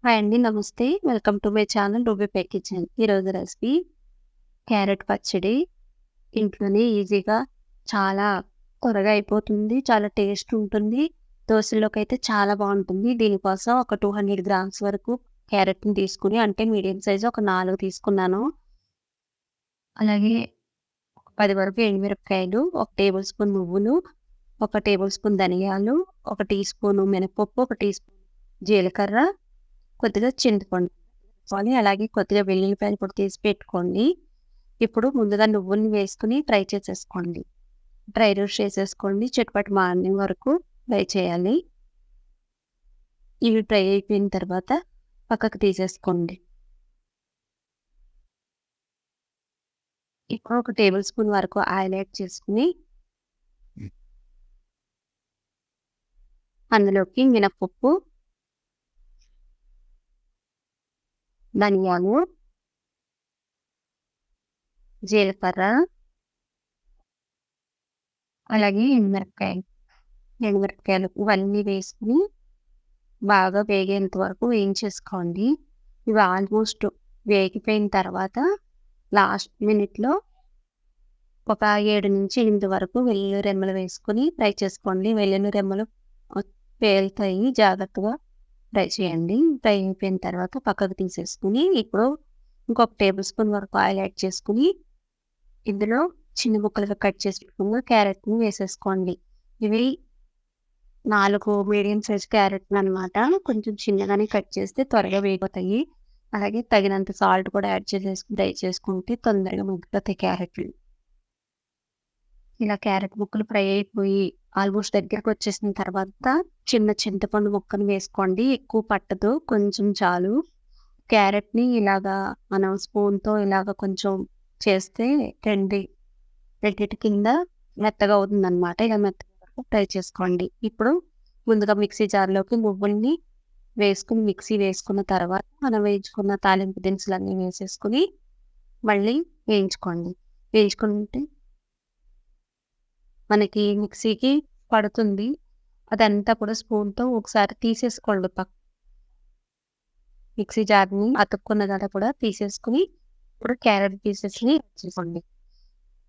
Hi అండి. నమస్తే. Welcome to my channel ruby pay kitchen. ఈరోజు రెసిపీ క్యారెట్ పచ్చడి. ఇంట్లోనే ఈజీగా చాలా త్వరగా అయిపోతుంది. చాలా టేస్ట్ ఉంటుంది. దోసల్లోకైతే చాలా బావుంటుంది. దీనికోసం ఒక 200 గ్రామ్స్ వరకు క్యారెట్‌ని తీసుకొని అంటే మీడియం సైజ్ ఒక 4 తీసుకున్నాను. అలాగే 10 వరకు ఎండుమిరపకాయలు, ఒక టేబుల్ స్పూన్ నువ్వులు, ఒక టేబుల్ స్పూన్ ధనియాలు, ఒక టీ స్పూను మినపప్పు, ఒక టీ స్పూన్ జీలకర్ర, కొద్దిగా చింతపండు వేసుకోవాలి. అలాగే కొద్దిగా వెల్లుల్లిపాయలు కూడా తీసి పెట్టుకోండి. ఇప్పుడు ముందుగా నువ్వుల్ని వేసుకొని ఫ్రై చేసేసుకోండి. డ్రై రోస్ట్ చేసేసుకోండి. చిటపట మానే వరకు ఫ్రై చేయాలి. ఇవి ఫ్రై అయిపోయిన తర్వాత పక్కకు తీసేసుకోండి. ఇప్పుడు ఒక టేబుల్ స్పూన్ వరకు ఆయిల్ యాడ్ చేసుకొని అందులోకి మినపప్పు, ధనియాలు, జీలకర్ర, అలాగే ఎండుమిరపకాయలు ఇవన్నీ వేసుకొని బాగా వేగేంత వరకు వేయించేసుకోండి. ఇవి ఆల్మోస్ట్ వేగిపోయిన తర్వాత లాస్ట్ మినిట్‌లో ఒక 7-8 వరకు వెల్లుల్లి రెమ్మలు వేసుకొని ఫ్రై చేసుకోండి. వెల్లుల్లి రెమ్మలు పేలుతాయి. జాగ్రత్తగా ఫ్రై చేయండి. ఫ్రై అయిపోయిన తర్వాత పక్కకు తీసేసుకొని ఇప్పుడు ఇంకొక టేబుల్ స్పూన్ వరకు ఆయిల్ యాడ్ చేసుకొని ఇందులో చిన్న ముక్కలుగా కట్ చేసి పెట్టుకున్న క్యారెట్‌ని వేసేసుకోండి. ఇవి 4 మీడియం సైజ్ క్యారెట్‌లనమాట. కొంచెం చిన్నగానే కట్ చేస్తే త్వరగా వేగిపోతాయి. అలాగే తగినంత సాల్ట్ కూడా యాడ్ చేసేసుకొని ఫ్రై చేసుకుంటే తొందరగా మగ్గిపోతాయి క్యారెట్లు. ఇలా క్యారెట్ ముక్కలు ఫ్రై అయిపోయి ఆల్మోస్ట్ దగ్గరకొచ్చేసిన తర్వాత చిన్న చింతపండు ముక్కను వేసుకోండి. ఎక్కువ పట్టదు. కొంచెం చాలు. క్యారెట్‌ని ఇలాగా మనం స్పూన్‌తో ఇలాగ కొంచెం చేస్తే రెండిటి కింద మెత్తగా అవుతుందనమాట. ఇలా మెత్తగా వరకు ఫ్రై చేసుకోండి. ఇప్పుడు ముందుగా మిక్సీ జార్‌లోకి నువ్వుల్ని వేసుకొని మిక్సీ వేసుకున్న తర్వాత మనం వేయించుకున్న తాలింపు దినుసులన్నీ వేసేసుకొని మళ్ళీ వేయించుకోండి. వేయించుకుంటే మనకి మిక్సీకి పడుతుంది. అదంతా కూడా స్పూన్‌తో ఒకసారి తీసేసుకోండి మిక్సీ జార్‌ని అతుక్కున్నదంతా కూడా తీసేసుకొని ఇప్పుడు క్యారెట్ పీసెస్‌ని యాడ్ చేసుకోండి.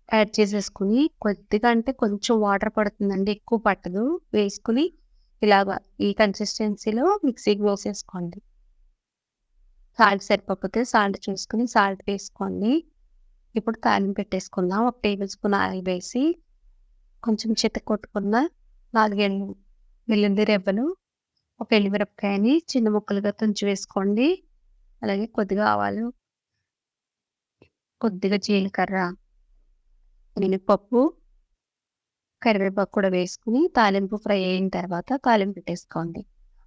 యాడ్ చేసేసుకొని కొద్దిగా అంటే కొంచెం వాటర్ పడుతుందండి. ఎక్కువ పట్టదు. వేసుకొని ఇలాగా ఈ కన్సిస్టెన్సీలో మిక్సీకి వేసేసుకోండి. సాల్ట్ సరిపోకపోతే సాల్ట్ చూసుకొని సాల్ట్ వేసుకోండి. ఇప్పుడు తాలింపు పెట్టేసుకుందాం. ఒక టేబుల్ స్పూన్ ఆయిల్ వేసి కొంచెం చితక్కొట్టుకున్న 4 వెల్లుల్లి రెబ్బలు, ఒక ఎండుమిరపకాయని చిన్న ముక్కలుగా తుంచి వేసుకోండి. అలాగే కొద్దిగా ఆవాలు, కొద్దిగా జీలకర్ర, మినపప్పు, కరివేపాకు కూడా వేసుకొని తాలింపు ఫ్రై అయిన తర్వాత తాలింపు పెట్టేసుకోండి.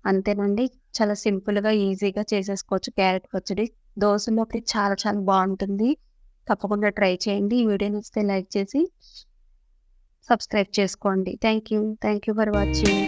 అంతేనండి. చాలా సింపుల్‌గా, ఈజీగా చేసేసుకోవచ్చు క్యారెట్ పచ్చడి. దోసలోకి చాలా చాలా బావుంటుంది. తప్పకుండా ట్రై చేయండి. ఈ వీడియో నచ్చితే లైక్ చేసి సబ్స్క్రైబ్ చేసుకోండి. Thank you for watching.